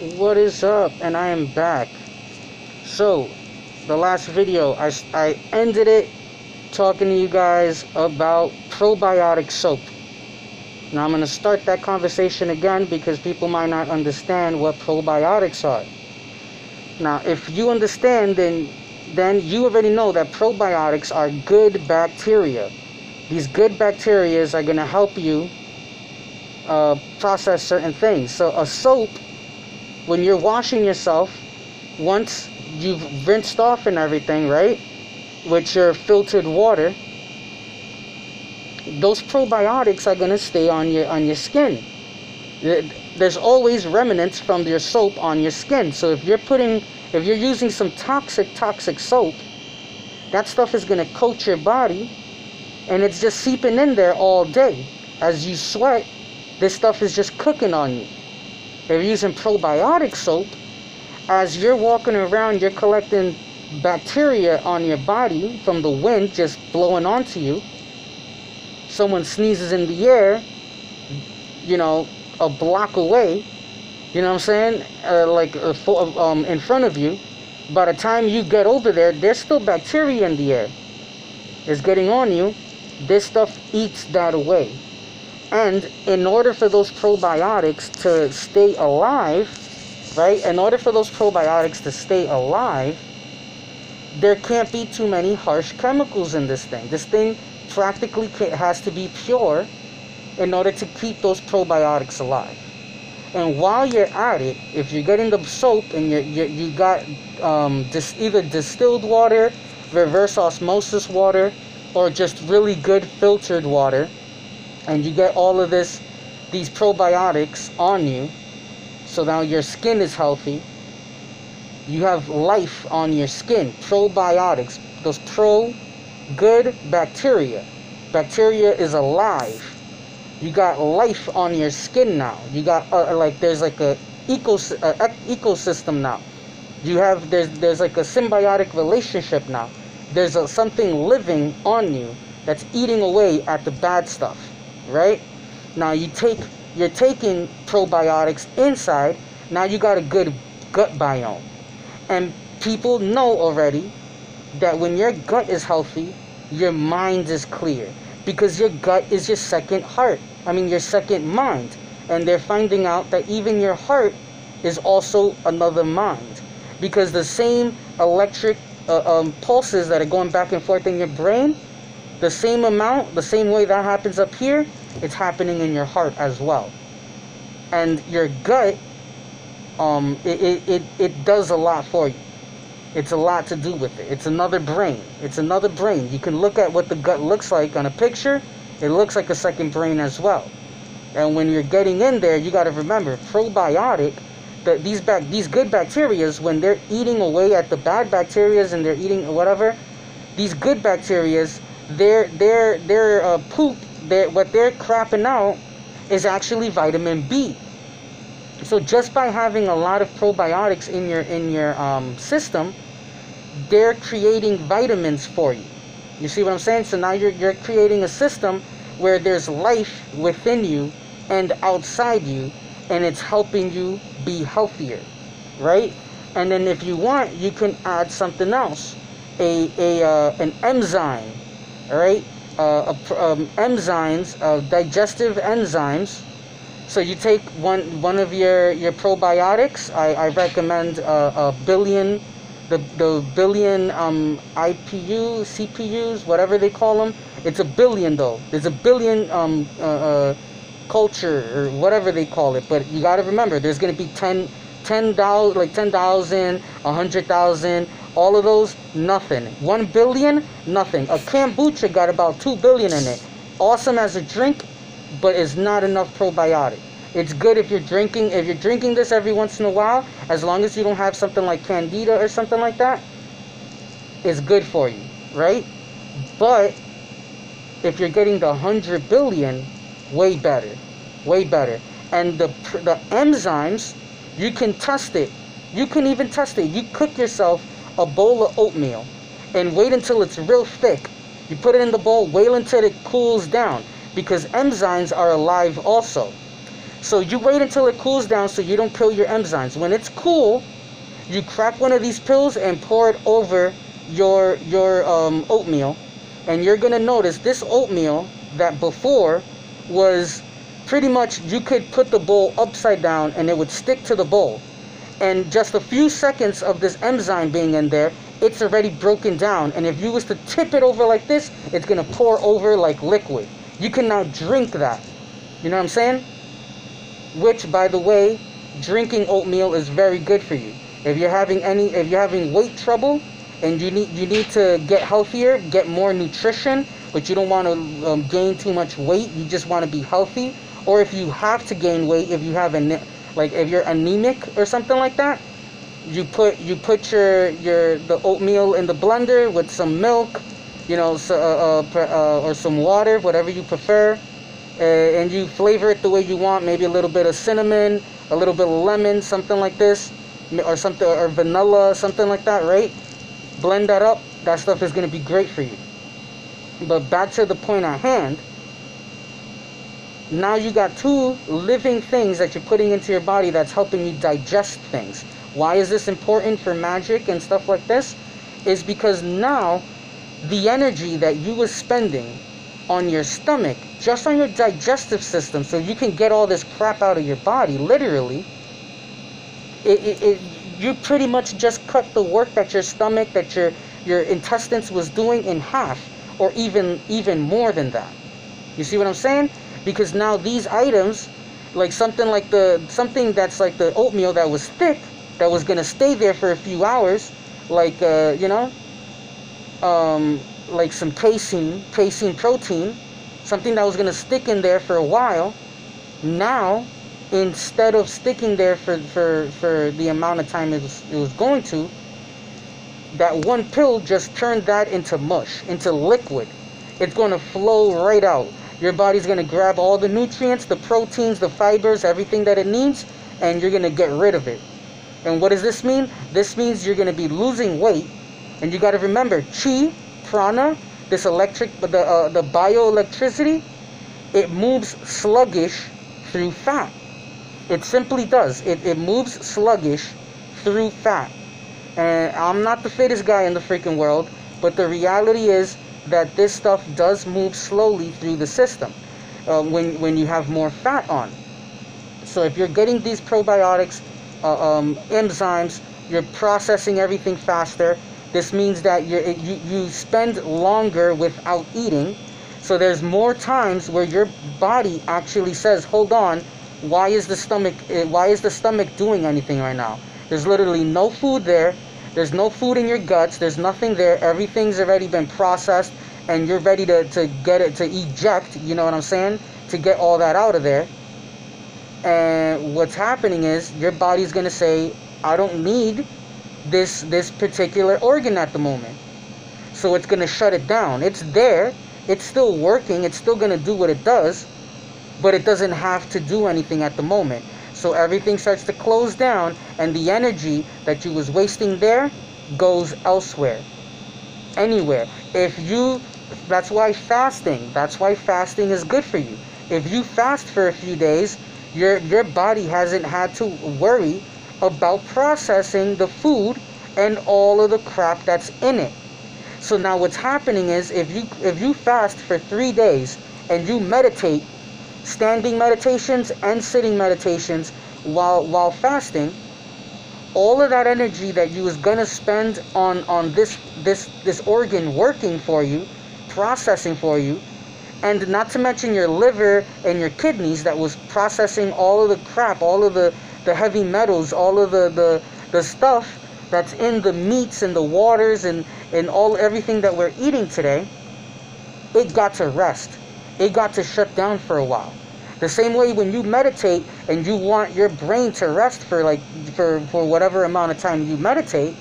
What is up? And I am back. So, the last video, I ended it talking to you guys about probiotic soap. Now I'm going to start that conversation again because people might not understand what probiotics are. Now, if you understand, then you already know that probiotics are good bacteria. These good bacteria are going to help you process certain things. So a soap, when you're washing yourself, once you've rinsed off and everything, right, with your filtered water, those probiotics are going to stay on your skin. There's always remnants from your soap on your skin. So if you're using some toxic soap, that stuff is going to coat your body, and it's just seeping in there all day. As you sweat, this stuff is just cooking on you. If you're using probiotic soap, as you're walking around, you're collecting bacteria on your body from the wind just blowing onto you. Someone sneezes in the air, a block away, you know what I'm saying, in front of you. By the time you get over there, there's still bacteria in the air. It's getting on you. This stuff eats that away. And in order for those probiotics to stay alive, right, there can't be too many harsh chemicals in this thing. This thing practically has to be pure in order to keep those probiotics alive. And while you're at it, if you're getting the soap and you got either distilled water, reverse osmosis water, or just really good filtered water, and you get all of these probiotics on you, so now your skin is healthy. You have life on your skin. Probiotics, those good bacteria. Bacteria is alive. You got life on your skin now. You got there's like a ecosystem now. There's like a symbiotic relationship now. There's something living on you that's eating away at the bad stuff, right? Now you're taking probiotics inside. Now you got a good gut biome. And people know already that when your gut is healthy, your mind is clear. Because your gut is your second heart. Your second mind. And they're finding out that even your heart is also another mind. Because the same electric pulses that are going back and forth in your brain, the same way that happens up here, it's happening in your heart as well. And your gut, it does a lot for you. It's a lot to do with it. It's another brain. You can look at what the gut looks like on a picture. It looks like a second brain as well. And when you're getting in there, you got to remember, probiotic, these good bacteria, when they're eating away at the bad bacteria and they're eating whatever, these good bacteria, their poop, what they're crapping out is actually vitamin B. So just by having a lot of probiotics in your system, they're creating vitamins for you. You see what I'm saying? So now you're creating a system where there's life within you and outside you, and it's helping you be healthier, right? And then if you want, you can add something else, an enzyme, all right? Enzymes, digestive enzymes. So you take one of your probiotics. I recommend a billion, the billion IPU, CPUs, whatever they call them. It's a billion though. There's a billion culture or whatever they call it. But you got to remember, there's going to be 10,000, like 10,000, 100,000. All of those, nothing. 1 billion, nothing. A kombucha got about 2 billion in it. Awesome as a drink, but it's not enough probiotic. It's good if you're drinking this every once in a while, as long as you don't have something like candida or something like that, it's good for you, right? But if you're getting the 100 billion, way better. And the enzymes, you can test it. You can even test it. You cook yourself a bowl of oatmeal and wait until it's real thick. You put it in the bowl, wait until it cools down, because enzymes are alive also. So you wait until it cools down so you don't kill your enzymes. When it's cool, you crack one of these pills and pour it over your oatmeal, and you're gonna notice this oatmeal that before was pretty much, you could put the bowl upside down and it would stick to the bowl, and just a few seconds of this enzyme being in there, it's already broken down, and if you was to tip it over like this, it's gonna pour over like liquid. You can now drink that. You know what I'm saying? Which, by the way, drinking oatmeal is very good for you. If you're having weight trouble and you need to get healthier, get more nutrition, but you don't want to gain too much weight, you just want to be healthy, or if you have to gain weight, if you have if you're anemic or something like that, you put the oatmeal in the blender with some milk, or some water, whatever you prefer, and you flavor it the way you want. Maybe a little bit of cinnamon, a little bit of lemon, something like this, or vanilla, something like that, right? Blend that up. That stuff is going to be great for you. But back to the point at hand. Now you got two living things that you're putting into your body that's helping you digest things. Why is this important for magic and stuff like this? Is because now the energy that you was spending on your stomach, just on your digestive system, so you can get all this crap out of your body, literally, you pretty much just cut the work that your stomach, that your intestines was doing in half, or even more than that. You see what I'm saying? Because now these items, like something that's like the oatmeal that was thick, that was gonna stay there for a few hours, like like some casein protein, something that was gonna stick in there for a while. Now, instead of sticking there for the amount of time it was going to, that one pill just turned that into mush, into liquid. It's gonna flow right out. Your body's gonna grab all the nutrients, the proteins, the fibers, everything that it needs, and you're gonna get rid of it. And what does this mean? This means you're gonna be losing weight. And you gotta remember, chi, prana, this the bioelectricity, it moves sluggish through fat. It simply does. It moves sluggish through fat. And I'm not the fittest guy in the freaking world, but the reality is that this stuff does move slowly through the system when you have more fat on. So if you're getting these probiotics, enzymes, you're processing everything faster. This means that you spend longer without eating. So there's more times where your body actually says, hold on, why is the stomach doing anything right now? There's literally no food there. There's no food in your guts. There's nothing there. Everything's already been processed, and you're ready to get it, to eject, you know what I'm saying? To get all that out of there. And what's happening is your body's going to say, I don't need this particular organ at the moment. So it's going to shut it down. It's there. It's still working. It's still going to do what it does, but it doesn't have to do anything at the moment. So everything starts to close down, and the energy that you was wasting there goes elsewhere, anywhere. That's why fasting is good for you. If you fast for a few days, your body hasn't had to worry about processing the food and all of the crap that's in it. So now what's happening is, if you fast for 3 days and you meditate, standing meditations and sitting meditations while fasting, all of that energy that you was gonna spend on this organ working for you, processing for you, and not to mention your liver and your kidneys that was processing all of the crap, all of the heavy metals, all of the stuff that's in the meats and the waters and everything that we're eating today, it got to rest. It got to shut down for a while. The same way when you meditate and you want your brain to rest for whatever amount of time you meditate,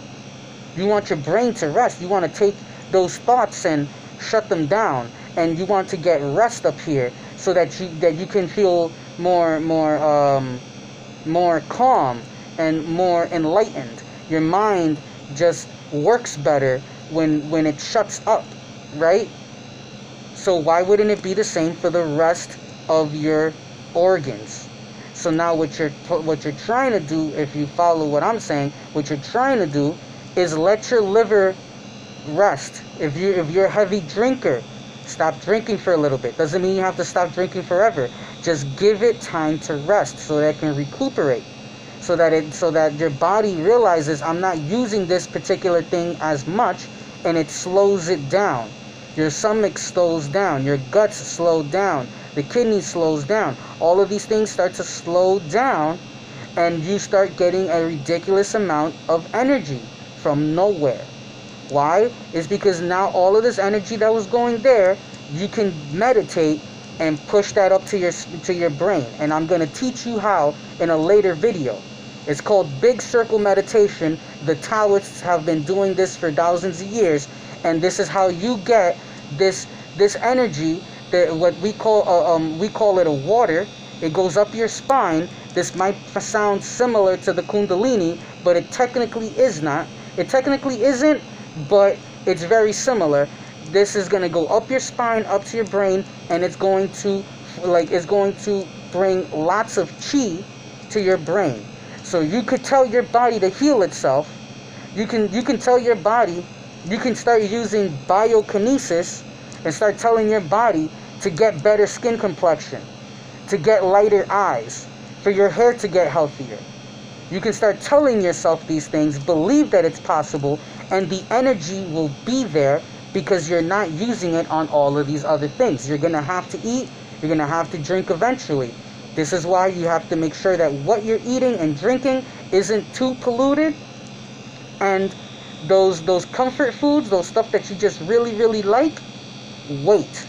you want your brain to rest. You want to take those thoughts and shut them down, and you want to get rest up here so that you can feel more calm and more enlightened. Your mind just works better when it shuts up, right? So why wouldn't it be the same for the rest of your organs? So now what you're trying to do, if you follow what I'm saying, what you're trying to do is let your liver rest. If you're a heavy drinker, stop drinking for a little bit. Doesn't mean you have to stop drinking forever. Just give it time to rest so that it can recuperate. So that your body realizes, I'm not using this particular thing as much, and it slows it down. Your stomach slows down, your guts slow down, the kidney slows down. All of these things start to slow down, and you start getting a ridiculous amount of energy from nowhere. Why? It's because now all of this energy that was going there, you can meditate and push that up to your brain. And I'm going to teach you how in a later video. It's called Big Circle Meditation. The Taoists have been doing this for thousands of years, and this is how you get this energy, that what we call it a water. It goes up your spine. This might sound similar to the Kundalini, but it technically is not. It technically isn't, but it's very similar. This is going to go up your spine, up to your brain, and it's going to bring lots of chi to your brain. So you could tell your body to heal itself. You can tell your body, you can start using biokinesis and start telling your body to get better skin complexion, to get lighter eyes, for your hair to get healthier. You can start telling yourself these things, believe that it's possible, and the energy will be there because you're not using it on all of these other things. You're going to have to eat, you're going to have to drink eventually. This is why you have to make sure that what you're eating and drinking isn't too polluted, and those comfort foods, those stuff that you just really, really like, wait.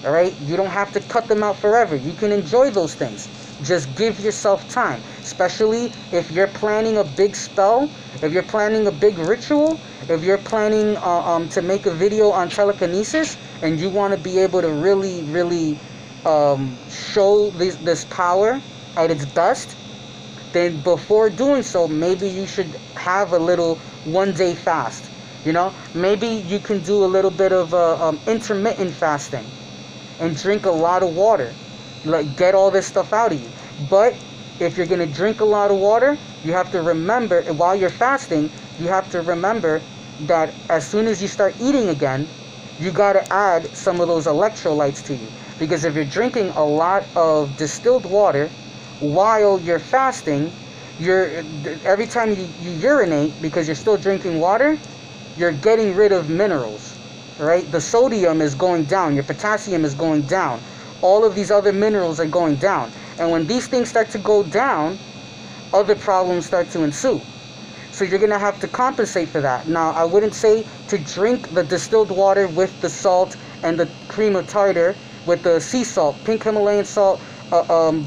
All right? You don't have to cut them out forever. You can enjoy those things. Just give yourself time, especially if you're planning a big spell, if you're planning a big ritual, if you're planning to make a video on telekinesis, and you want to be able to really, really show this power at its best, then before doing so, maybe you should have a little one-day fast. You know, maybe you can do a little bit of intermittent fasting and drink a lot of water. Like, get all this stuff out of you. But if you're going to drink a lot of water, you have to remember, while you're fasting, you have to remember that as soon as you start eating again, you got to add some of those electrolytes to you. Because if you're drinking a lot of distilled water while you're fasting, every time you urinate, because you're still drinking water, you're getting rid of minerals, right? The sodium is going down, your potassium is going down, all of these other minerals are going down. And when these things start to go down, other problems start to ensue. So you're going to have to compensate for that. Now, I wouldn't say to drink the distilled water with the salt and the cream of tartar, with the sea salt, pink Himalayan salt,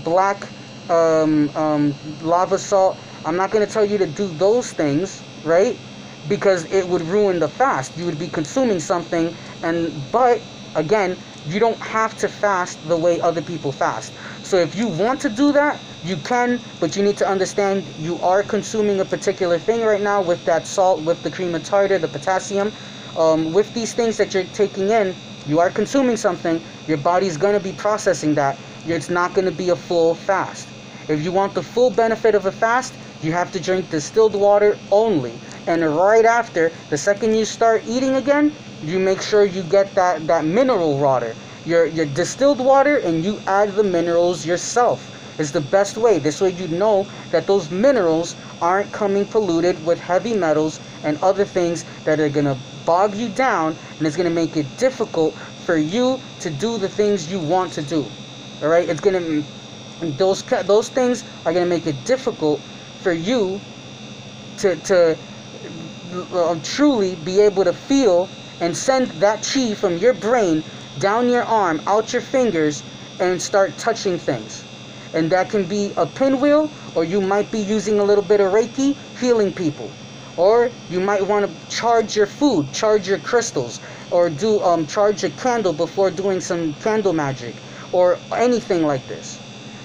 black lava salt. I'm not going to tell you to do those things, right? Because it would ruin the fast. You would be consuming something, but again, you don't have to fast the way other people fast. So if you want to do that, you can, but you need to understand you are consuming a particular thing right now with that salt, with the cream of tartar, the potassium. With these things that you're taking in, you are consuming something. Your body's going to be processing that. It's not going to be a full fast. If you want the full benefit of a fast, you have to drink distilled water only. And right after, the second you start eating again, you make sure you get that mineral water, your distilled water, and you add the minerals yourself. It's the best way. This way you know that those minerals aren't coming polluted with heavy metals and other things that are going to bog you down, and it's going to make it difficult for you to do the things you want to do. All right? It's going to, those things are going to make it difficult for you to truly be able to feel and send that chi from your brain down your arm, out your fingers, and start touching things. And that can be a pinwheel, or you might be using a little bit of Reiki, healing people. Or you might want to charge your food, charge your crystals, or do charge a candle before doing some candle magic, or anything like this.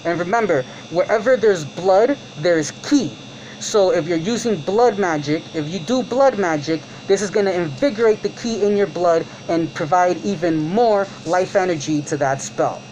And remember, wherever there's blood, there's ki. So if you're using blood magic, if you do blood magic, this is going to invigorate the ki in your blood and provide even more life energy to that spell.